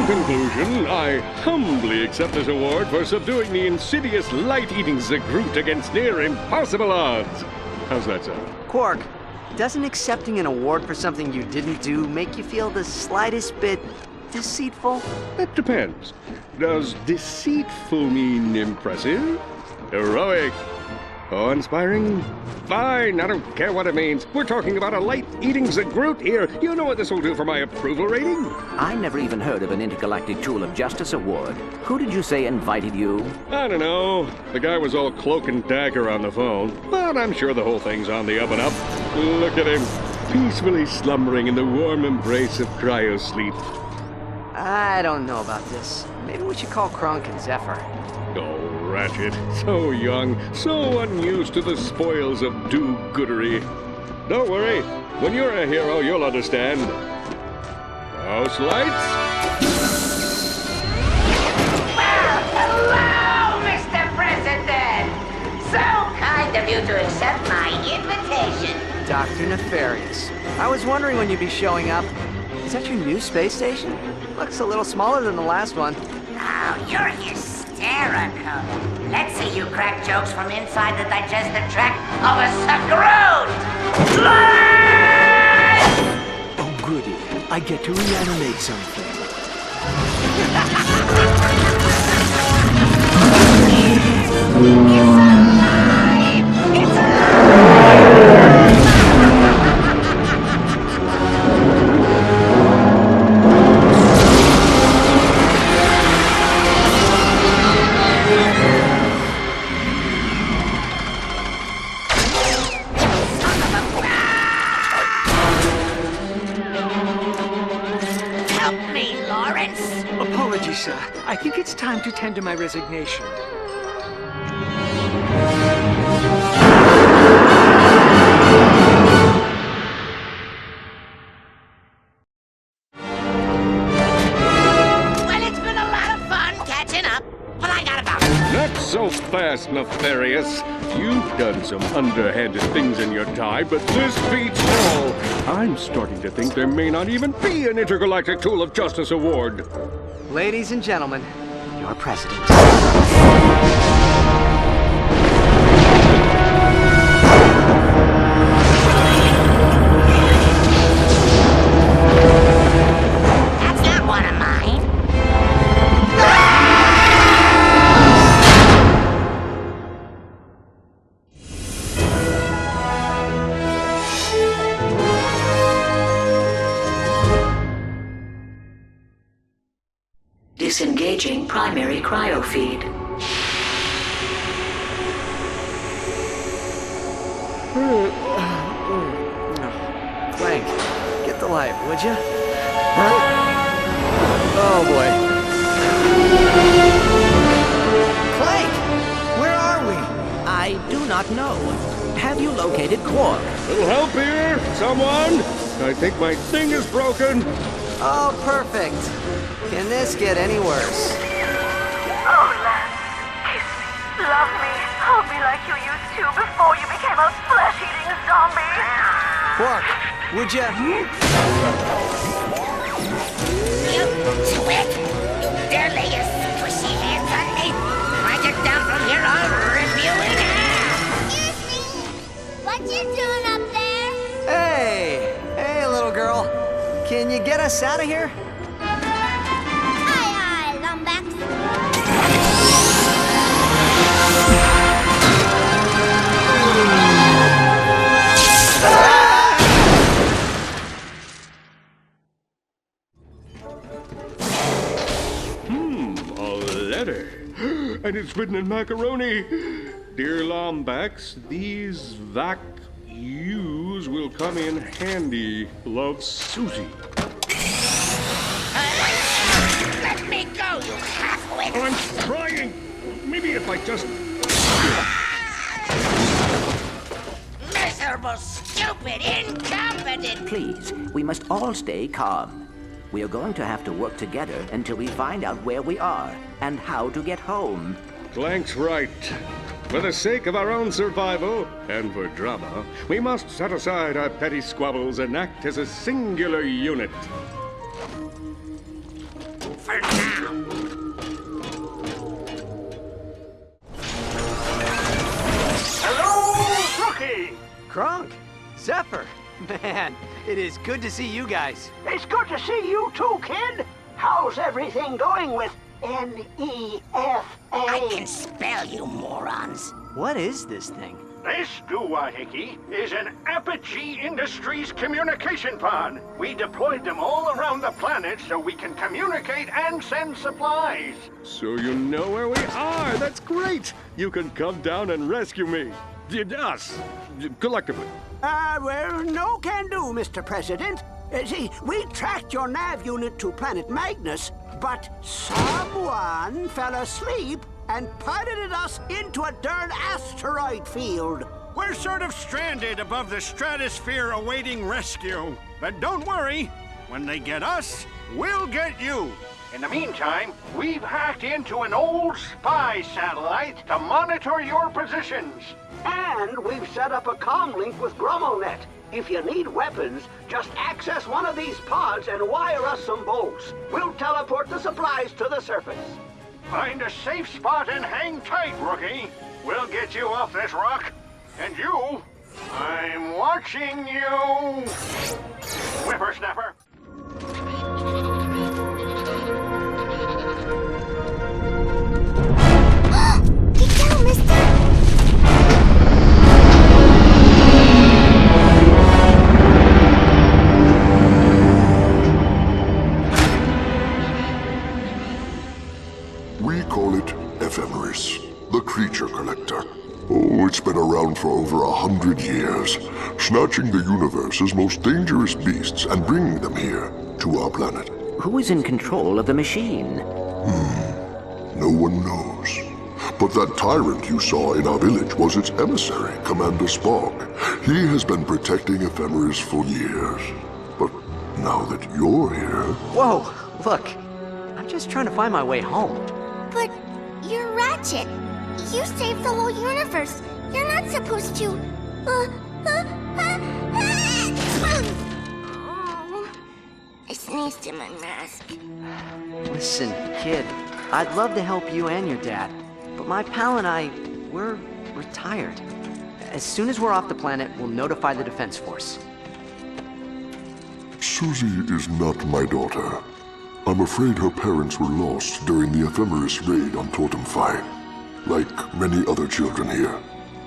conclusion, I humbly accept this award for subduing the insidious light-eating Zagroot against near impossible odds. How's that sound? Quark, doesn't accepting an award for something you didn't do make you feel the slightest bit deceitful? That depends. Does deceitful mean impressive? Heroic? Awe-inspiring? Fine, I don't care what it means. We're talking about a light-eating Zagroot here. You know what this will do for my approval rating? I never even heard of an Intergalactic Tool of Justice award. Who did you say invited you? I don't know. The guy was all cloak and dagger on the phone. But I'm sure the whole thing's on the up and up. Look at him, peacefully slumbering in the warm embrace of cryo-sleep. I don't know about this. Maybe we should call Kronk and Zephyr. Oh, Ratchet. So young, so unused to the spoils of do-goodery. Don't worry. When you're a hero, you'll understand. House lights? Well, hello, Mr. President! So kind of you to accept my invitation. Dr. Nefarious. I was wondering when you'd be showing up. Is that your new space station? Looks a little smaller than the last one. Oh, you're hysterical. Let's see you crack jokes from inside the digestive tract of a Zagroot! Oh, goody. I get to reanimate something. It's alive! It's alive! Apologies, sir. I think it's time to tender my resignation. Well, it's been a lot of fun catching up, but I gotta go. Not so fast, Nefarious. You've done some underhanded things in your time, but this beats all. I'm starting to think there may not even be an Intergalactic Tool of Justice award. Ladies and gentlemen, your president. That's not one of mine. Disengaging primary cryo feed. Clank, get the light, would you? Oh boy. Clank! Where are we? I do not know. Have you located Quark? Little help here? Someone? I think my thing is broken. Oh, perfect. Can this get any worse? Oh, Lance, kiss me, love me, hold me like you used to before you became a flesh-eating zombie. Quark, would you? You twit! You dare lay your squishy hands on me? If I get down from here, I'll rip you in half! Excuse me? What you doing up there? Hey! Hey, little girl. Can you get us out of here? Aye, aye, Lumbax. A letter. And it's written in macaroni. Dear Lombax, these vac-U's will come in handy. Love, Susie. Let me go, you half-wit! I'm trying. Maybe if I just... Miserable, stupid, incompetent! Please, we must all stay calm. We are going to have to work together until we find out where we are and how to get home. Clank's right. For the sake of our own survival, and for drama, we must set aside our petty squabbles and act as a singular unit. for now. Hello, Rookie! Kronk, Zephyr, man, it is good to see you guys. It's good to see you too, kid. How's everything going with NEFA? I can spell, you morons. What is this thing? This doohickey is an Apogee Industries communication pod. We deployed them all around the planet so we can communicate and send supplies. So you know where we are. That's great. You can come down and rescue me. Us. Collectively. Well, no can do, Mr. President. See, we tracked your nav unit to planet Magnus, but someone fell asleep and piloted us into a darn asteroid field. We're sort of stranded above the stratosphere awaiting rescue. But don't worry, when they get us, we'll get you. In the meantime, we've hacked into an old spy satellite to monitor your positions. And we've set up a comm link with GromoNet. If you need weapons, just access one of these pods and wire us some bolts. We'll teleport the supplies to the surface. Find a safe spot and hang tight, Rookie. We'll get you off this rock. And you, I'm watching you. Whippersnapper. Get down, mister! We call it Ephemeris, the creature collector. Oh, it's been around for over 100 years, snatching the universe's most dangerous beasts and bringing them here, to our planet. Who is in control of the machine? No one knows. But that tyrant you saw in our village was its emissary, Commander Spock. He has been protecting Ephemeris for years. But now that you're here... Whoa, look, I'm just trying to find my way home. But you're Ratchet. You saved the whole universe. You're not supposed to... Oh, I sneezed in my mask. Listen, kid, I'd love to help you and your dad, but my pal and I, we're retired. As soon as we're off the planet, we'll notify the Defense Force. Susie is not my daughter. I'm afraid her parents were lost during the Ephemeris raid on Totem Phi. Like many other children here,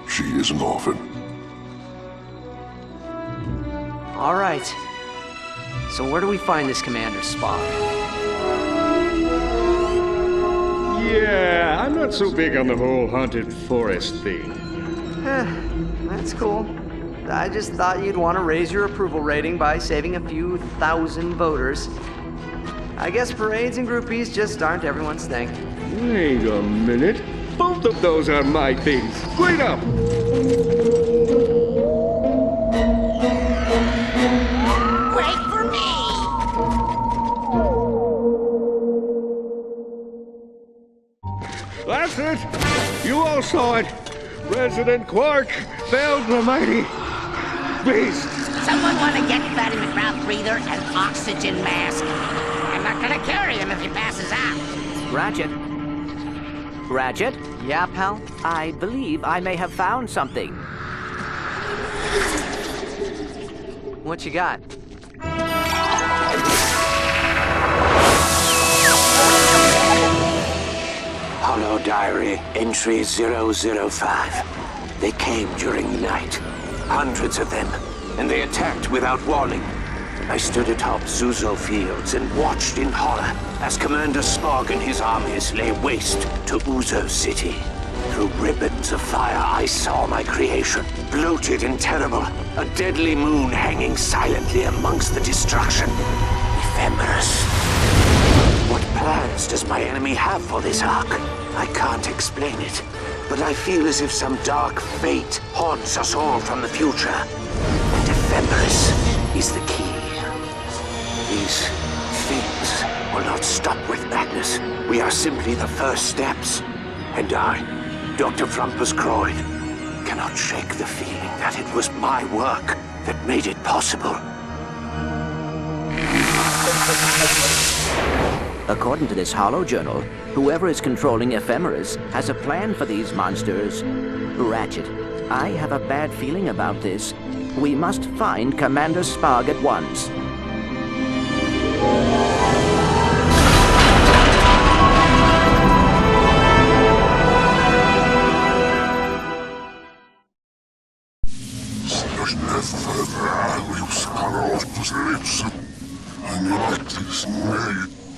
she is an orphan. All right. So where do we find this Commander Spock? Yeah, I'm not so big on the whole haunted forest thing. That's cool. I just thought you'd want to raise your approval rating by saving a few thousand voters. I guess parades and groupies just aren't everyone's thing. Wait a minute. Both of those are my things. Wait up! Wait for me! That's it! You all saw it! President Quark felled the mighty beast! Someone want to get Fatty McMouth breather and oxygen mask? I'm not gonna carry him if he passes out. Ratchet? Ratchet? Yeah, pal? I believe I may have found something. What you got? Hollow Diary, entry 005. They came during the night. Hundreds of them, and they attacked without warning. I stood atop Zuzo Fields and watched in horror as Commander Spock and his armies lay waste to Uzo City. Through ribbons of fire, I saw my creation, bloated and terrible, a deadly moon hanging silently amongst the destruction. Ephemeris. What plans does my enemy have for this ark? I can't explain it, but I feel as if some dark fate haunts us all from the future. And Ephemeris is the key. These things will not stop with madness. We are simply the first steps. And I, Dr. Frumpus Croyd, cannot shake the feeling that it was my work that made it possible. According to this hollow journal, whoever is controlling ephemeris has a plan for these monsters. Ratchet, I have a bad feeling about this. We must find Commander Sparg at once.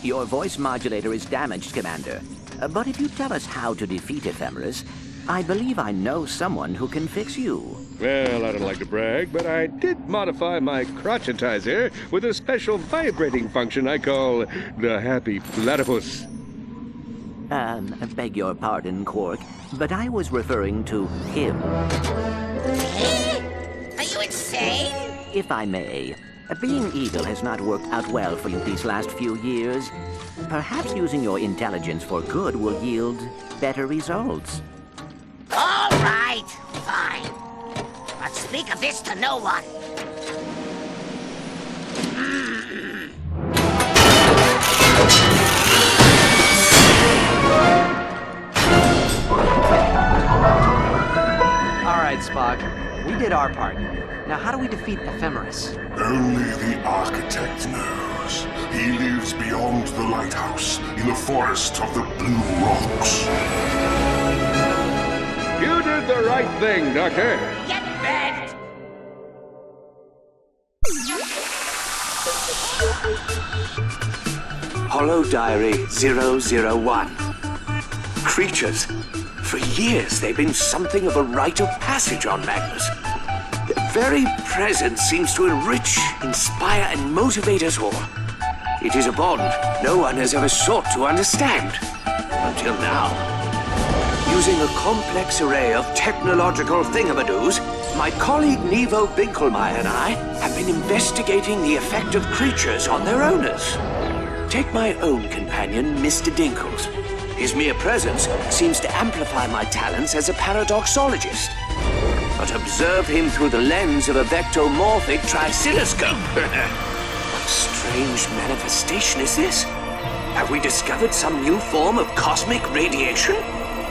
Your voice modulator is damaged, Commander. But if you tell us how to defeat ephemeris, I believe I know someone who can fix you. Well, I don't like to brag, but I did modify my crotchetizer with a special vibrating function I call the Happy Platypus. Beg your pardon, Quark, but I was referring to him. Are you insane? If I may, being evil has not worked out well for you these last few years. Perhaps using your intelligence for good will yield better results. All right, fine. But speak of this to no one. All right, Spock. We did our part. Now, how do we defeat Ephemeris? Only the Architect knows. He lives beyond the lighthouse, in the forest of the Blue Rocks. You did the right thing, Doctor. Get bent! Hollow Diary 001. Creatures. For years, they've been something of a rite of passage on Magnus. Their very presence seems to enrich, inspire, and motivate us all. It is a bond no one has ever sought to understand. Until now. Using a complex array of technological thingamadoos, my colleague Nevo Binkelmeyer and I have been investigating the effect of creatures on their owners. Take my own companion, Mr. Dinkles. His mere presence seems to amplify my talents as a paradoxologist. But observe him through the lens of a vectomorphic trisiloscope. What strange manifestation is this? Have we discovered some new form of cosmic radiation?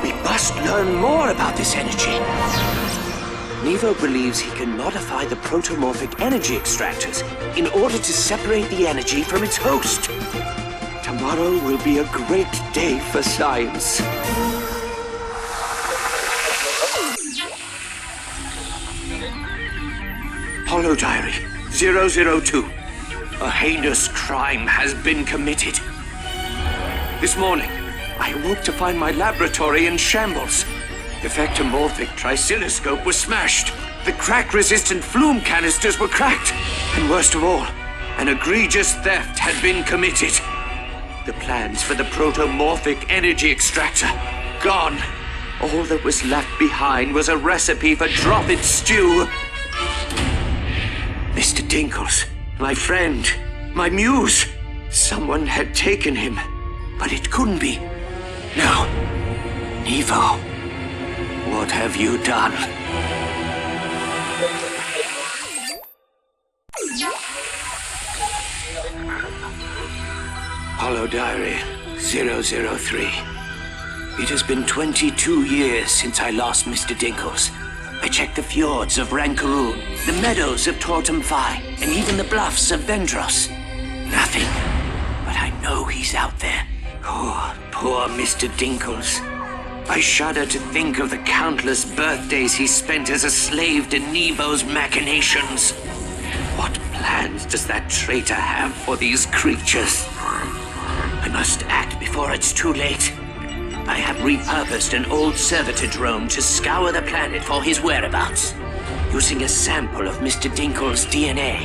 We must learn more about this energy. Nevo believes he can modify the protomorphic energy extractors in order to separate the energy from its host. Tomorrow will be a great day for science. Hollow Diary 002. A heinous crime has been committed. This morning, I awoke to find my laboratory in shambles. The vectomorphic trisiloscope was smashed. The crack-resistant flume canisters were cracked. And worst of all, an egregious theft had been committed. The plans for the protomorphic energy extractor, gone. All that was left behind was a recipe for drop-it stew. Mr. Dinkles, my friend, my muse. Someone had taken him, but it couldn't be. No. Nevo, what have you done? Hollow Diary 003. It has been 22 years since I lost Mr. Dinkles. I checked the fjords of Rankaroon, the meadows of Tortum Phi, and even the bluffs of Vendros. Nothing. But I know he's out there. Oh, poor Mr. Dinkles. I shudder to think of the countless birthdays he spent as a slave to Nevo's machinations. What plans does that traitor have for these creatures? I must act before it's too late. I have repurposed an old servitor drone to scour the planet for his whereabouts. Using a sample of Mr. Dinkles' DNA,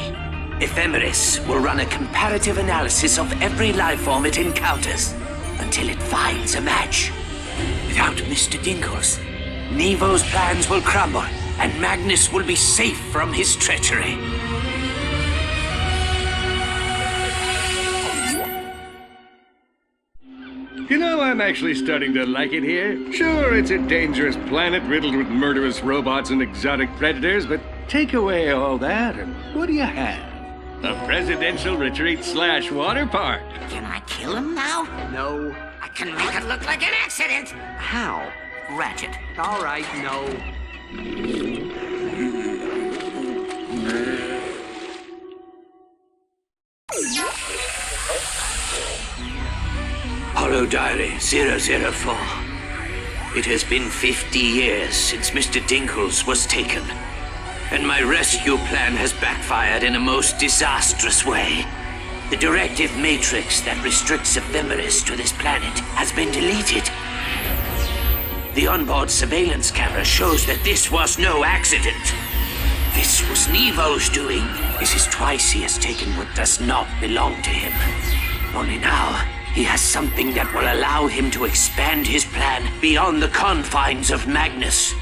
Ephemeris will run a comparative analysis of every life form it encounters until it finds a match. Without Mr. Dinkles, Nevo's plans will crumble and Magnus will be safe from his treachery. You know, I'm actually starting to like it here. Sure, it's a dangerous planet riddled with murderous robots and exotic predators, but take away all that, and what do you have? a presidential retreat / water park. Can I kill him now? No. I can make it look like an accident. How? Ratchet. All right, no. Hollow Diary 004. It has been 50 years since Mr. Dinkles was taken, and my rescue plan has backfired in a most disastrous way. The directive matrix that restricts ephemeris to this planet has been deleted. The onboard surveillance camera shows that this was no accident. This was Nevo's doing. This is twice he has taken what does not belong to him. Only now, he has something that will allow him to expand his plan beyond the confines of Magnus.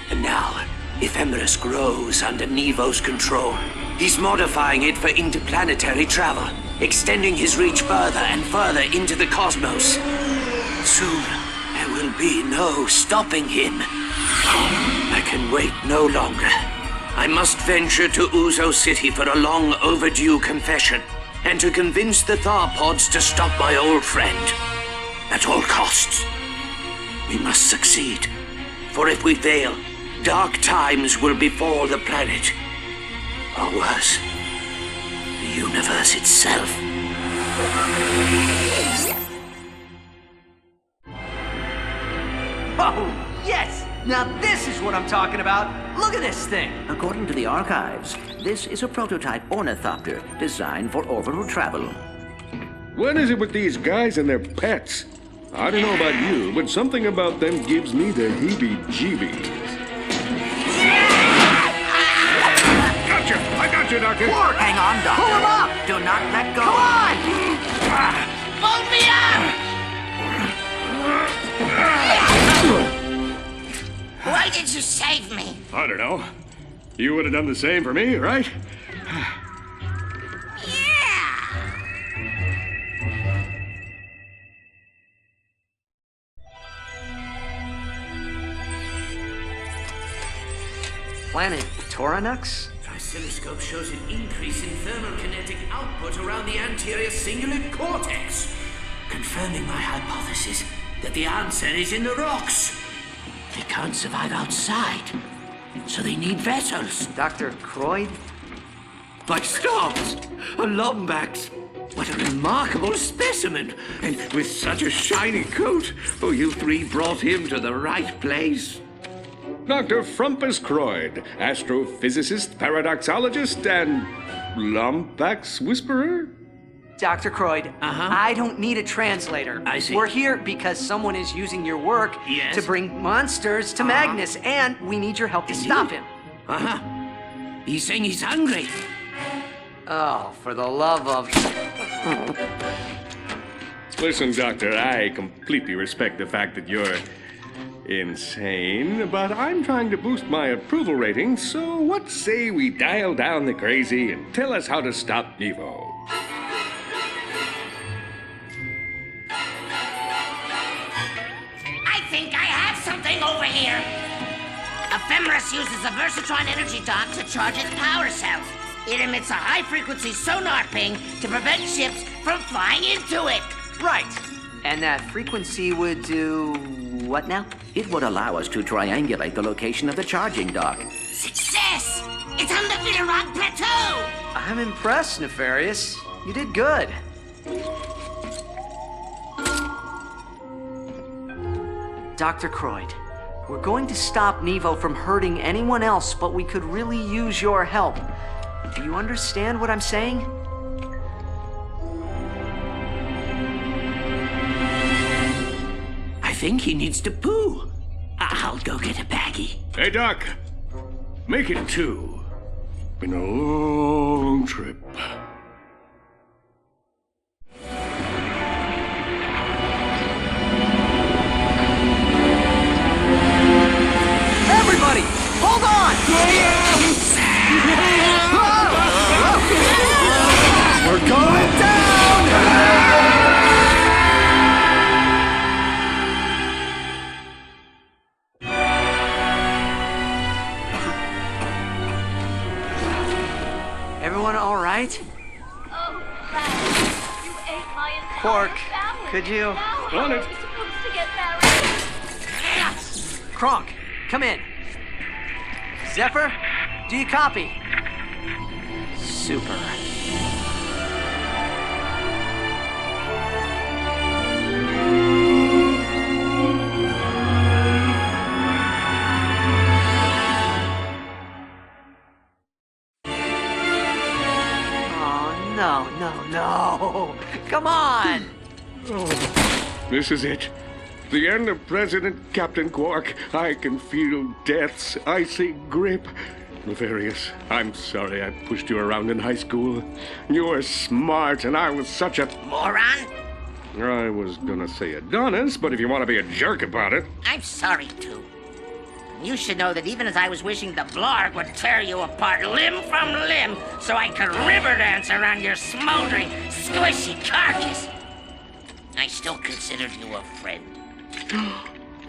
And now, ephemeris grows under Nevo's control. He's modifying it for interplanetary travel, extending his reach further and further into the cosmos. Soon, there will be no stopping him. I can wait no longer. I must venture to Uzo City for a long overdue confession, and to convince the Tharpods to stop my old friend. At all costs. We must succeed. For if we fail, dark times will befall the planet. Or worse, the universe itself. Oh, yes! Now this is what I'm talking about. Look at this thing. According to the archives, this is a prototype ornithopter designed for orbital travel. What is it with these guys and their pets? I don't know about you, but something about them gives me the heebie-jeebies. Gotcha! I got you, Doctor! Hang on, Doctor. Pull him up! Do not let go. Come on! Pull me up! Why did you save me? I don't know. You would have done the same for me, right? Yeah! Planet Toronux? Oscilloscope shows an increase in thermal kinetic output around the anterior cingulate cortex, confirming my hypothesis that the answer is in the rocks. They can't survive outside, so they need vessels. Dr. Croyd? My stars! A Lombax! What a remarkable specimen! And with such a shiny coat! Oh, you three brought him to the right place. Dr. Frumpus Croyd, astrophysicist, paradoxologist, and Lombax Whisperer? Dr. Croyd, I don't need a translator. I see. We're here because someone is using your work to bring monsters to Magnus, and we need your help to stop him. He's saying he's hungry. Oh, for the love of... Listen, Doctor, I completely respect the fact that you're insane, but I'm trying to boost my approval rating, so what say we dial down the crazy and tell us how to stop Nevo? I think I have something over here. Ephemeris uses a Versatron energy dock to charge its power cells. It emits a high-frequency sonar ping to prevent ships from flying into it. Right. And that frequency would do... what now? It would allow us to triangulate the location of the charging dock. Success! It's on the Rock Plateau! I'm impressed, Nefarious. You did good. Dr. Croyd, we're going to stop Nevo from hurting anyone else, but we could really use your help. Do you understand what I'm saying? I think he needs to poo. I'll go get a baggie. Hey, Doc. Make it 2. Been a long trip. Everybody, hold on! We're going down! Everyone all right? Quark, could you? On it. Kronk, come in. Zephyr, do you copy? Super. No. Come on! This is it. The end of President Captain Quark. I can feel death's icy grip. Nefarious, I'm sorry I pushed you around in high school. You were smart, and I was such a... Moron? I was gonna say Adonis, but if you want to be a jerk about it... I'm sorry, too. You should know that even as I was wishing the Blarg would tear you apart limb from limb so I could river dance around your smoldering, squishy carcass, I still considered you a friend.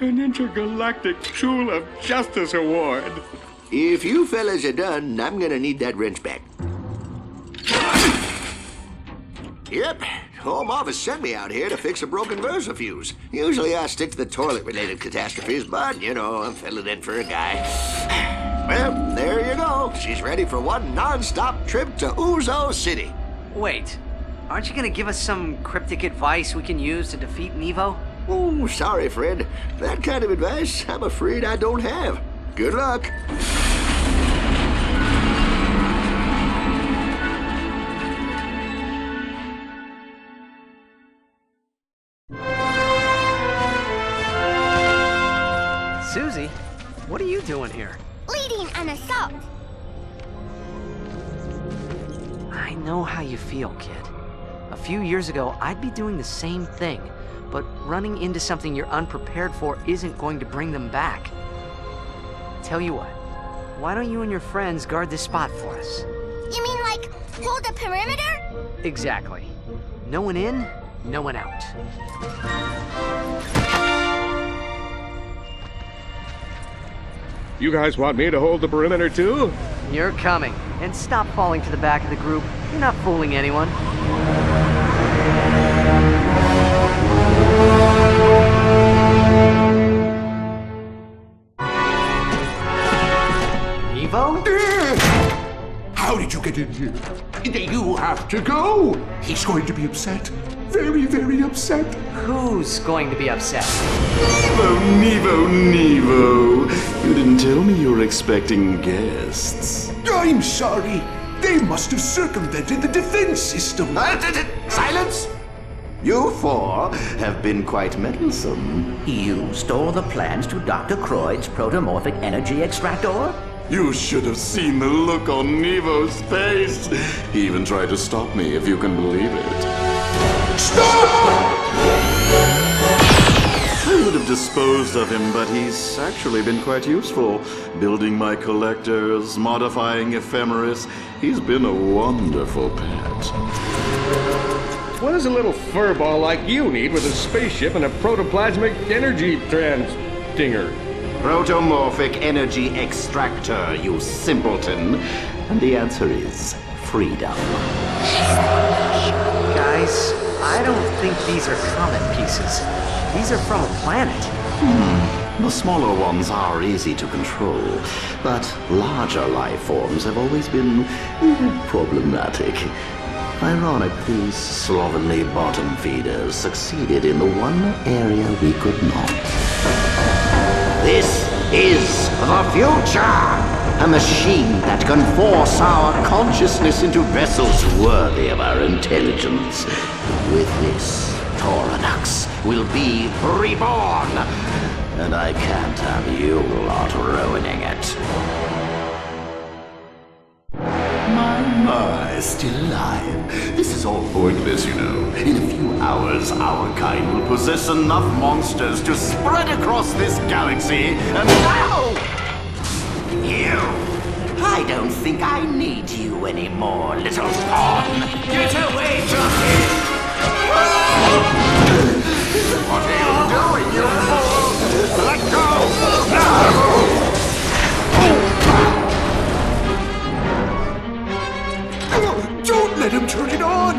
An intergalactic Tool of Justice award. If you fellas are done, I'm gonna need that wrench back. Yep, Home Office sent me out here to fix a broken VersaFuse. Usually I stick to the toilet-related catastrophes, but, you know, I'm filling in for a guy. Well, there you go. She's ready for one non-stop trip to Uzo City. Wait, aren't you gonna give us some cryptic advice we can use to defeat Nevo? Oh, sorry, Fred. That kind of advice, I'm afraid I don't have. Good luck. Susie, what are you doing here? Leading an assault. I know how you feel, kid. A few years ago, I'd be doing the same thing, but running into something you're unprepared for isn't going to bring them back. Tell you what, why don't you and your friends guard this spot for us? You mean like hold the perimeter? Exactly. No one in, no one out. You guys want me to hold the perimeter too? You're coming. And stop falling to the back of the group. You're not fooling anyone. Nevo? How did you get in here? You have to go. He's going to be upset. Very, very upset. Who's going to be upset? Nevo. You didn't tell me you were expecting guests. I'm sorry. They must have circumvented the defense system. Silence! You four have been quite meddlesome. You stole the plans to Dr. Croyd's protomorphic energy extractor? You should have seen the look on Nevo's face. He even tried to stop me, if you can believe it. Stop! I would have disposed of him, but he's actually been quite useful. Building my collectors, modifying ephemeris. He's been a wonderful pet. What does a little furball like you need with a spaceship and a protoplasmic energy dinger? Protomorphic energy extractor, you simpleton. And the answer is freedom. Guys, I don't think these are comet pieces. These are from a planet. The smaller ones are easy to control, but larger life forms have always been problematic. Ironic, these slovenly bottom feeders succeeded in the one area we could not. This is the future! A machine that can force our consciousness into vessels Worthy of our intelligence. with this. Toranax will be reborn, and I can't have you lot ruining it. My, still alive. This is all pointless, you know. In a few hours, our kind will possess enough monsters to spread across this galaxy, and now... You! I don't think I need you anymore, little pawn! Get away from me! What are you doing, you fool? Let go! No! Don't let him turn it on!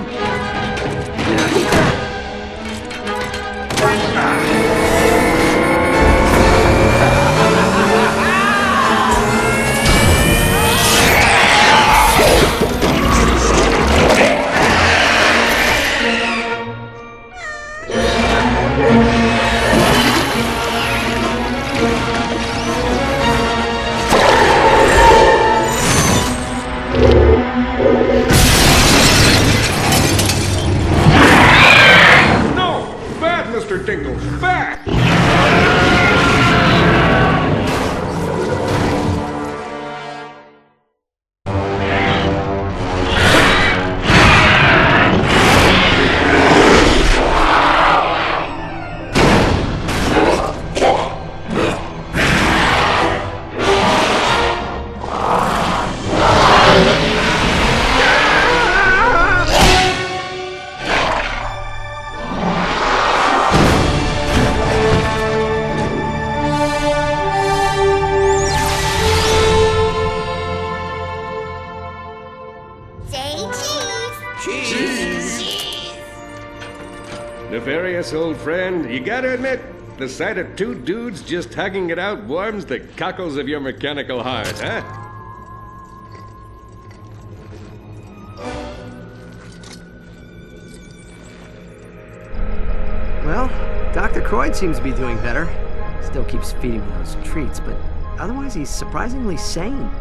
Mr. Dinkles. Back! Nefarious old friend, you gotta admit, the sight of two dudes just hugging it out warms the cockles of your mechanical heart, huh? Well, Dr. Croyd seems to be doing better. Still keeps feeding me those treats, but otherwise he's surprisingly sane.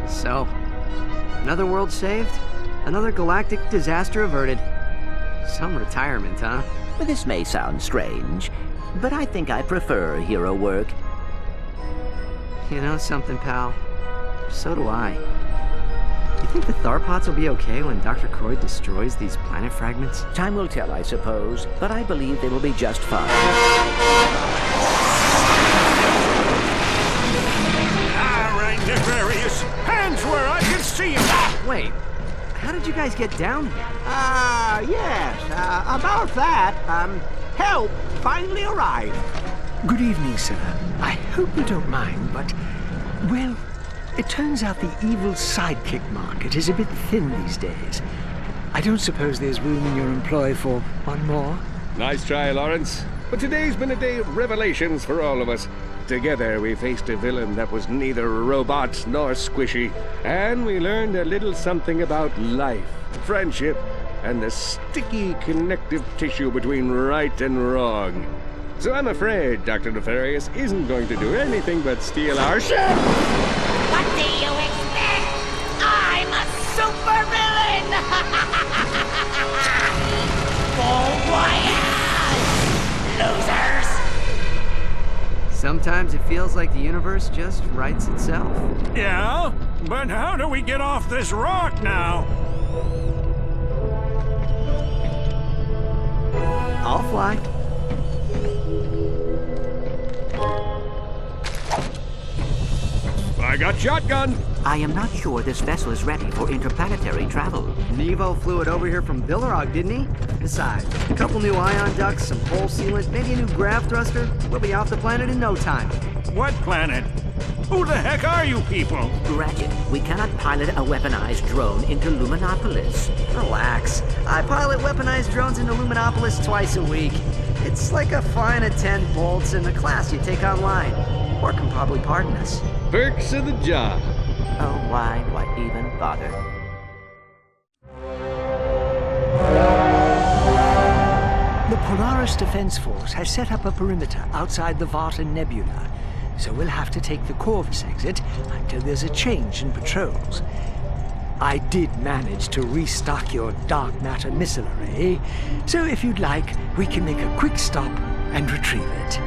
So, another world saved, another galactic disaster averted. Some retirement, huh? This may sound strange, but I think I prefer hero work. You know something, pal? So do I. You think the Tharpods will be okay when Dr. Croyd destroys these planet fragments? Time will tell, I suppose, but I believe they will be just fine. All right, Nefarious. Hands where I can see them. Wait, how did you guys get down here? Yes, about that, help finally arrived. Good evening, sir. I hope you don't mind, but, well, it turns out the evil sidekick market is a bit thin these days. I don't suppose there's room in your employ for one more? Nice try, Lawrence. But today's been a day of revelations for all of us. Together we faced a villain that was neither robot nor squishy, and we learned a little something about life, friendship, and the sticky connective tissue between right and wrong. So I'm afraid Dr. Nefarious isn't going to do anything but steal our ship! What do you expect? I'm a supervillain! Bon voyage, losers! Sometimes it feels like the universe just writes itself. Yeah? But how do we get off this rock now? I'll fly. I got shotgun. I am not sure this vessel is ready for interplanetary travel. Nevo flew it over here from Billerog, didn't he? Besides, a couple new ion ducts, some pole sealant, maybe a new grav thruster. We'll be off the planet in no time. What planet? Who the heck are you people? Ratchet, we cannot pilot a weaponized drone into Luminopolis. Relax. I pilot weaponized drones into Luminopolis twice a week. It's like a fine at 10 bolts in a class you take online. Or can probably pardon us. Perks of the job. Oh, why even bother? The Polaris Defense Force has set up a perimeter outside the Varta Nebula, so we'll have to take the Corvus exit until there's a change in patrols. I did manage to restock your dark matter missile array, so if you'd like, we can make a quick stop and retrieve it.